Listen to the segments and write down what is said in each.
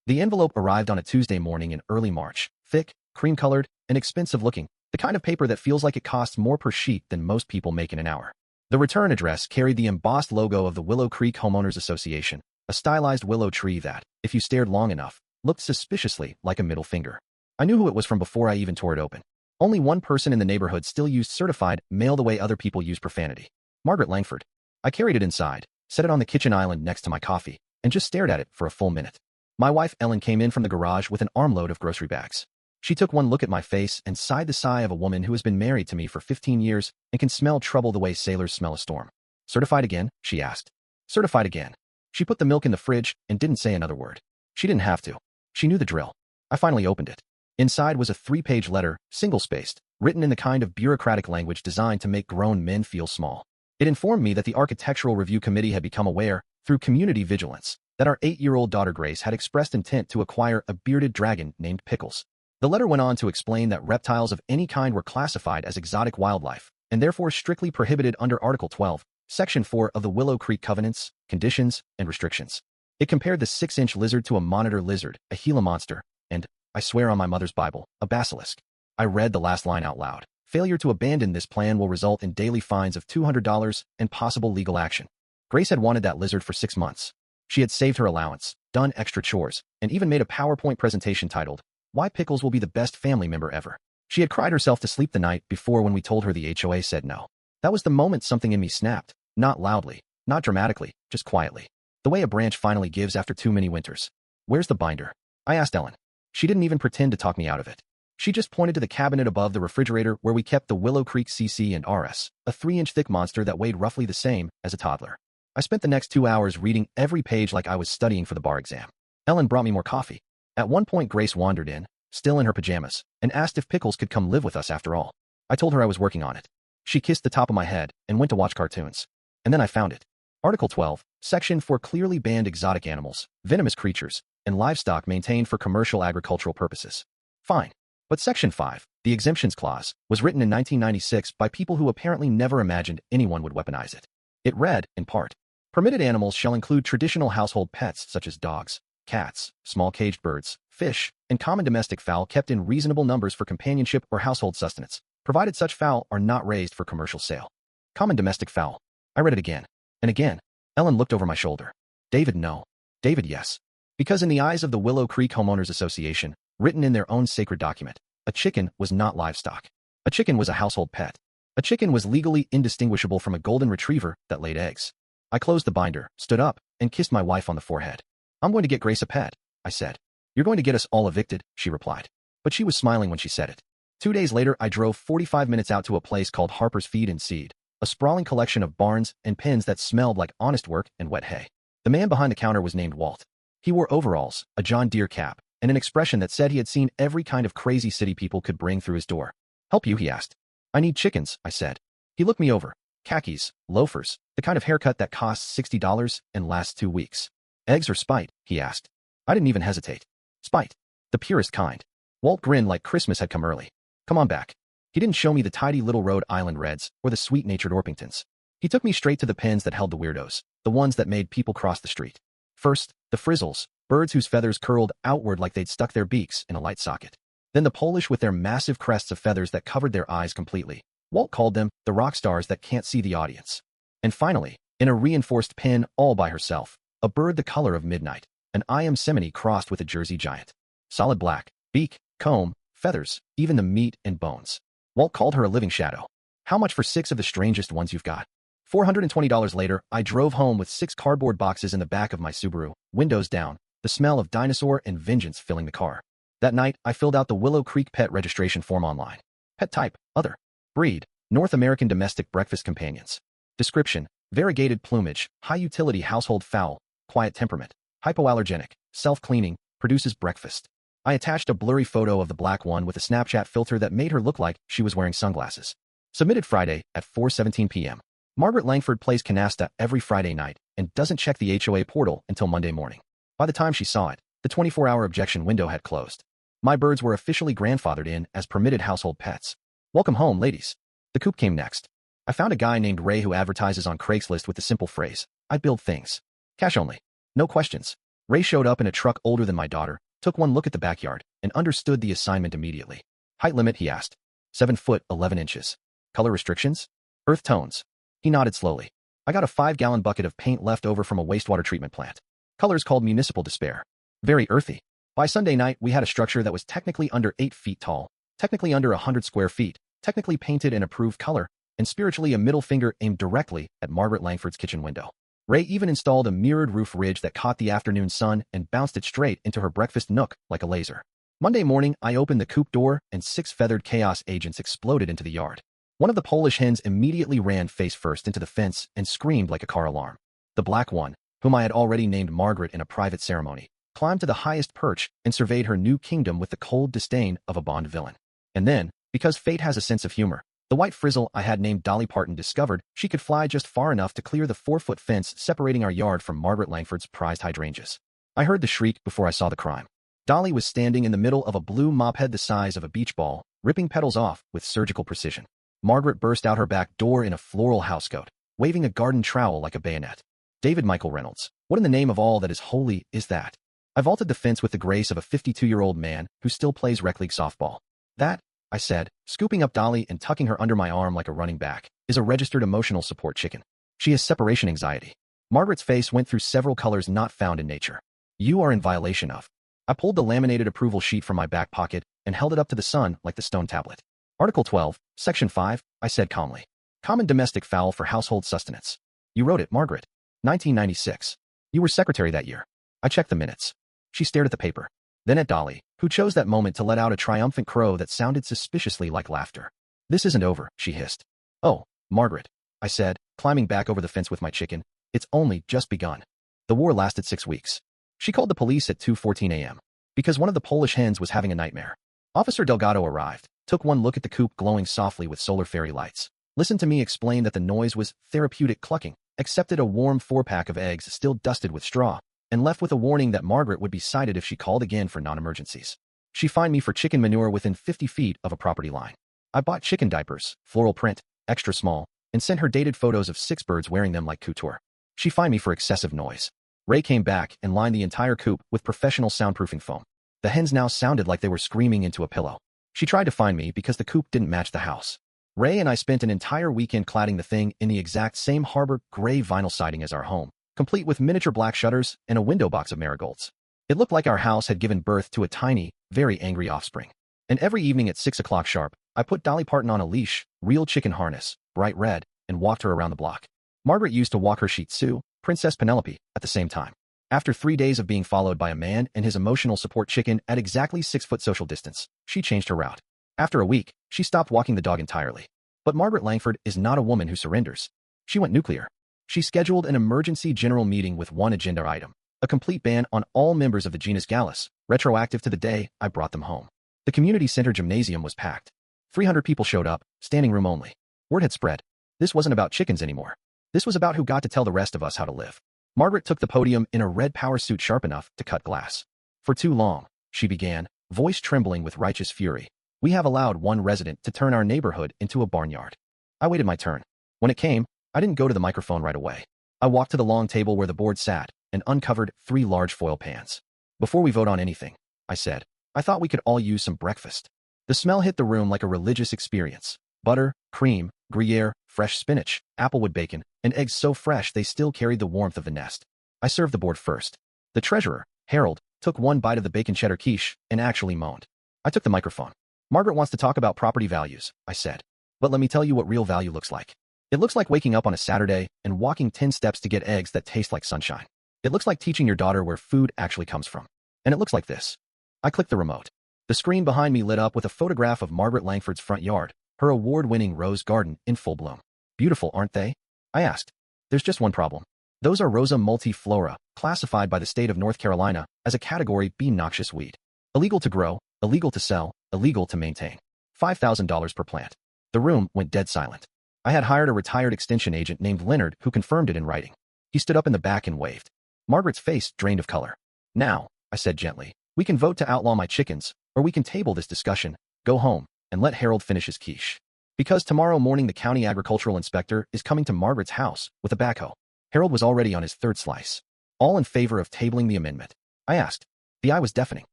The envelope arrived on a Tuesday morning in early March, thick, cream-colored, and expensive-looking, the kind of paper that feels like it costs more per sheet than most people make in an hour. The return address carried the embossed logo of the Willow Creek Homeowners Association, a stylized willow tree that, if you stared long enough, looked suspiciously like a middle finger. I knew who it was from before I even tore it open. Only one person in the neighborhood still used certified mail the way other people use profanity. Margaret Langford. I carried it inside, set it on the kitchen island next to my coffee, and just stared at it for a full minute. My wife Ellen came in from the garage with an armload of grocery bags. She took one look at my face and sighed the sigh of a woman who has been married to me for 15 years and can smell trouble the way sailors smell a storm. Certified again? She asked. Certified again. She put the milk in the fridge and didn't say another word. She didn't have to. She knew the drill. I finally opened it. Inside was a 3-page letter, single-spaced, written in the kind of bureaucratic language designed to make grown men feel small. It informed me that the Architectural Review Committee had become aware, through community vigilance, that our 8-year-old daughter Grace had expressed intent to acquire a bearded dragon named Pickles. The letter went on to explain that reptiles of any kind were classified as exotic wildlife, and therefore strictly prohibited under Article 12, Section 4 of the Willow Creek Covenants, Conditions, and Restrictions. It compared the 6-inch lizard to a monitor lizard, a Gila monster, and, I swear on my mother's Bible, a basilisk. I read the last line out loud. Failure to abandon this plan will result in daily fines of $200 and possible legal action. Grace had wanted that lizard for 6 months. She had saved her allowance, done extra chores, and even made a PowerPoint presentation titled, Why Pickles Will Be the Best Family Member Ever. She had cried herself to sleep the night before when we told her the HOA said no. That was the moment something in me snapped, not loudly, not dramatically, just quietly. The way a branch finally gives after too many winters. Where's the binder? I asked Ellen. She didn't even pretend to talk me out of it. She just pointed to the cabinet above the refrigerator where we kept the Willow Creek CC and RS, a 3-inch thick monster that weighed roughly the same as a toddler. I spent the next 2 hours reading every page like I was studying for the bar exam. Ellen brought me more coffee. At one point Grace wandered in, still in her pajamas, and asked if Pickles could come live with us after all. I told her I was working on it. She kissed the top of my head and went to watch cartoons. And then I found it. Article 12, Section 4 clearly banned exotic animals, venomous creatures, and livestock maintained for commercial agricultural purposes. Fine. But Section 5, the Exemptions Clause, was written in 1996 by people who apparently never imagined anyone would weaponize it. It read, in part, permitted animals shall include traditional household pets such as dogs, cats, small caged birds, fish, and common domestic fowl kept in reasonable numbers for companionship or household sustenance, provided such fowl are not raised for commercial sale. Common domestic fowl. I read it again. And again. Ellen looked over my shoulder. David, no. David, yes. Because in the eyes of the Willow Creek Homeowners Association, written in their own sacred document, a chicken was not livestock. A chicken was a household pet. A chicken was legally indistinguishable from a golden retriever that laid eggs. I closed the binder, stood up, and kissed my wife on the forehead. I'm going to get Grace a pet, I said. You're going to get us all evicted, she replied. But she was smiling when she said it. 2 days later, I drove 45 minutes out to a place called Harper's Feed and Seed, a sprawling collection of barns and pens that smelled like honest work and wet hay. The man behind the counter was named Walt. He wore overalls, a John Deere cap, and an expression that said he had seen every kind of crazy city people could bring through his door. Help you, he asked. I need chickens, I said. He looked me over. Khakis, loafers, the kind of haircut that costs $60 and lasts 2 weeks. Eggs or spite, he asked. I didn't even hesitate. Spite. The purest kind. Walt grinned like Christmas had come early. Come on back. He didn't show me the tidy little Rhode Island Reds or the sweet-natured Orpingtons. He took me straight to the pens that held the weirdos, the ones that made people cross the street. First, the frizzles, birds whose feathers curled outward like they'd stuck their beaks in a light socket. Then the Polish with their massive crests of feathers that covered their eyes completely. Walt called them the rock stars that can't see the audience. And finally, in a reinforced pen all by herself, a bird the color of midnight, an Yosemite crossed with a Jersey giant. Solid black, beak, comb, feathers, even the meat and bones. Walt called her a living shadow. How much for 6 of the strangest ones you've got? $420 later, I drove home with 6 cardboard boxes in the back of my Subaru, windows down, the smell of dinosaur and vengeance filling the car. That night, I filled out the Willow Creek pet registration form online. Pet type, other. Breed, North American domestic breakfast companions. Description, variegated plumage, high-utility household fowl, quiet temperament, hypoallergenic, self-cleaning, produces breakfast. I attached a blurry photo of the black one with a Snapchat filter that made her look like she was wearing sunglasses. Submitted Friday at 4:17 p.m. Margaret Langford plays canasta every Friday night and doesn't check the HOA portal until Monday morning. By the time she saw it, the 24-hour objection window had closed. My birds were officially grandfathered in as permitted household pets. Welcome home, ladies. The coop came next. I found a guy named Ray who advertises on Craigslist with the simple phrase, I build things. Cash only. No questions. Ray showed up in a truck older than my daughter, took one look at the backyard, and understood the assignment immediately. Height limit, he asked. 7 foot, 11 inches. Color restrictions? Earth tones. He nodded slowly. I got a 5-gallon bucket of paint left over from a wastewater treatment plant. Colors called municipal despair. Very earthy. By Sunday night, we had a structure that was technically under 8 feet tall, technically under 100 square feet, technically painted an approved color, and spiritually a middle finger aimed directly at Margaret Langford's kitchen window. Ray even installed a mirrored roof ridge that caught the afternoon sun and bounced it straight into her breakfast nook like a laser. Monday morning, I opened the coop door and 6 feathered chaos agents exploded into the yard. One of the Polish hens immediately ran face first into the fence and screamed like a car alarm. The black one, whom I had already named Margaret in a private ceremony, climbed to the highest perch and surveyed her new kingdom with the cold disdain of a Bond villain. And then, because fate has a sense of humor, the white frizzle I had named Dolly Parton discovered she could fly just far enough to clear the 4-foot fence separating our yard from Margaret Langford's prized hydrangeas. I heard the shriek before I saw the crime. Dolly was standing in the middle of a blue mop head the size of a beach ball, ripping petals off with surgical precision. Margaret burst out her back door in a floral housecoat, waving a garden trowel like a bayonet. David Michael Reynolds, what in the name of all that is holy is that? I vaulted the fence with the grace of a 52-year-old man who still plays rec league softball. That, I said, scooping up Dolly and tucking her under my arm like a running back, is a registered emotional support chicken. She has separation anxiety. Margaret's face went through several colors not found in nature. You are in violation of. I pulled the laminated approval sheet from my back pocket and held it up to the sun like the stone tablet. Article 12, Section 5, I said calmly. Common domestic fowl for household sustenance. You wrote it, Margaret. 1996. You were secretary that year. I checked the minutes. She stared at the paper, then at Dolly, who chose that moment to let out a triumphant crow that sounded suspiciously like laughter. This isn't over, she hissed. Oh, Margaret, I said, climbing back over the fence with my chicken. It's only just begun. The war lasted 6 weeks. She called the police at 2:14 a.m. because one of the Polish hens was having a nightmare. Officer Delgado arrived, took one look at the coop glowing softly with solar fairy lights, listened to me explain that the noise was therapeutic clucking, accepted a warm 4-pack of eggs still dusted with straw, and left with a warning that Margaret would be cited if she called again for non-emergencies. She fined me for chicken manure within 50 feet of a property line. I bought chicken diapers, floral print, extra small, and sent her dated photos of 6 birds wearing them like couture. She fined me for excessive noise. Ray came back and lined the entire coop with professional soundproofing foam. The hens now sounded like they were screaming into a pillow. She tried to find me because the coop didn't match the house. Ray and I spent an entire weekend cladding the thing in the exact same harbor gray vinyl siding as our home, complete with miniature black shutters and a window box of marigolds. It looked like our house had given birth to a tiny, very angry offspring. And every evening at 6 o'clock sharp, I put Dolly Parton on a leash, real chicken harness, bright red, and walked her around the block. Margaret used to walk her Shih Tzu, Princess Penelope, at the same time. After 3 days of being followed by a man and his emotional support chicken at exactly 6-foot social distance, she changed her route. After a week, she stopped walking the dog entirely. But Margaret Langford is not a woman who surrenders. She went nuclear. She scheduled an emergency general meeting with one agenda item, a complete ban on all members of the genus Gallus, retroactive to the day I brought them home. The community center gymnasium was packed. 300 people showed up, standing room only. Word had spread. This wasn't about chickens anymore. This was about who got to tell the rest of us how to live. Margaret took the podium in a red power suit sharp enough to cut glass. For too long, she began, voice trembling with righteous fury, we have allowed one resident to turn our neighborhood into a barnyard. I waited my turn. When it came, I didn't go to the microphone right away. I walked to the long table where the board sat and uncovered 3 large foil pans. Before we vote on anything, I said, I thought we could all use some breakfast. The smell hit the room like a religious experience. Butter, cream, Gruyere, fresh spinach, applewood bacon, and eggs so fresh they still carried the warmth of the nest. I served the board first. The treasurer, Harold, took one bite of the bacon cheddar quiche and actually moaned. I took the microphone. Margaret wants to talk about property values, I said. But let me tell you what real value looks like. It looks like waking up on a Saturday and walking 10 steps to get eggs that taste like sunshine. It looks like teaching your daughter where food actually comes from. And it looks like this. I clicked the remote. The screen behind me lit up with a photograph of Margaret Langford's front yard, her award-winning rose garden in full bloom. Beautiful, aren't they? I asked. There's just one problem. Those are Rosa multiflora, classified by the state of North Carolina as a Category B noxious weed. Illegal to grow, illegal to sell, illegal to maintain. $5,000 per plant. The room went dead silent. I had hired a retired extension agent named Leonard who confirmed it in writing. He stood up in the back and waved. Margaret's face drained of color. Now, I said gently, we can vote to outlaw my chickens, or we can table this discussion, go home, and let Harold finish his quiche. Because tomorrow morning the county agricultural inspector is coming to Margaret's house with a backhoe. Harold was already on his 3rd slice. All in favor of tabling the amendment. I asked. The eye was deafening.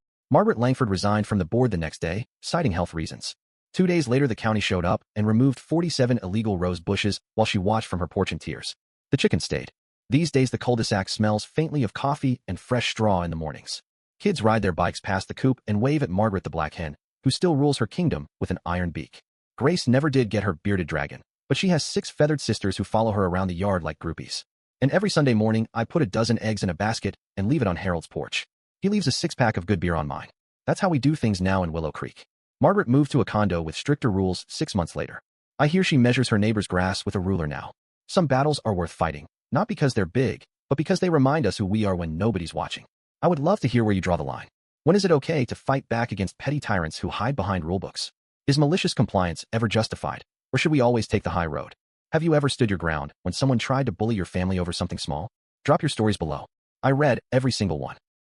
Margaret Langford resigned from the board the next day, citing health reasons. 2 days later, the county showed up and removed 47 illegal rose bushes while she watched from her porch in tears. The chickens stayed. These days, the cul-de-sac smells faintly of coffee and fresh straw in the mornings. Kids ride their bikes past the coop and wave at Margaret the black hen, who still rules her kingdom with an iron beak. Grace never did get her bearded dragon, but she has 6 feathered sisters who follow her around the yard like groupies. And every Sunday morning, I put a dozen eggs in a basket and leave it on Harold's porch. He leaves a 6-pack of good beer on mine. That's how we do things now in Willow Creek. Margaret moved to a condo with stricter rules 6 months later. I hear she measures her neighbor's grass with a ruler now. Some battles are worth fighting, not because they're big, but because they remind us who we are when nobody's watching. I would love to hear where you draw the line. When is it okay to fight back against petty tyrants who hide behind rulebooks? Is malicious compliance ever justified, or should we always take the high road? Have you ever stood your ground when someone tried to bully your family over something small? Drop your stories below. I read every single one.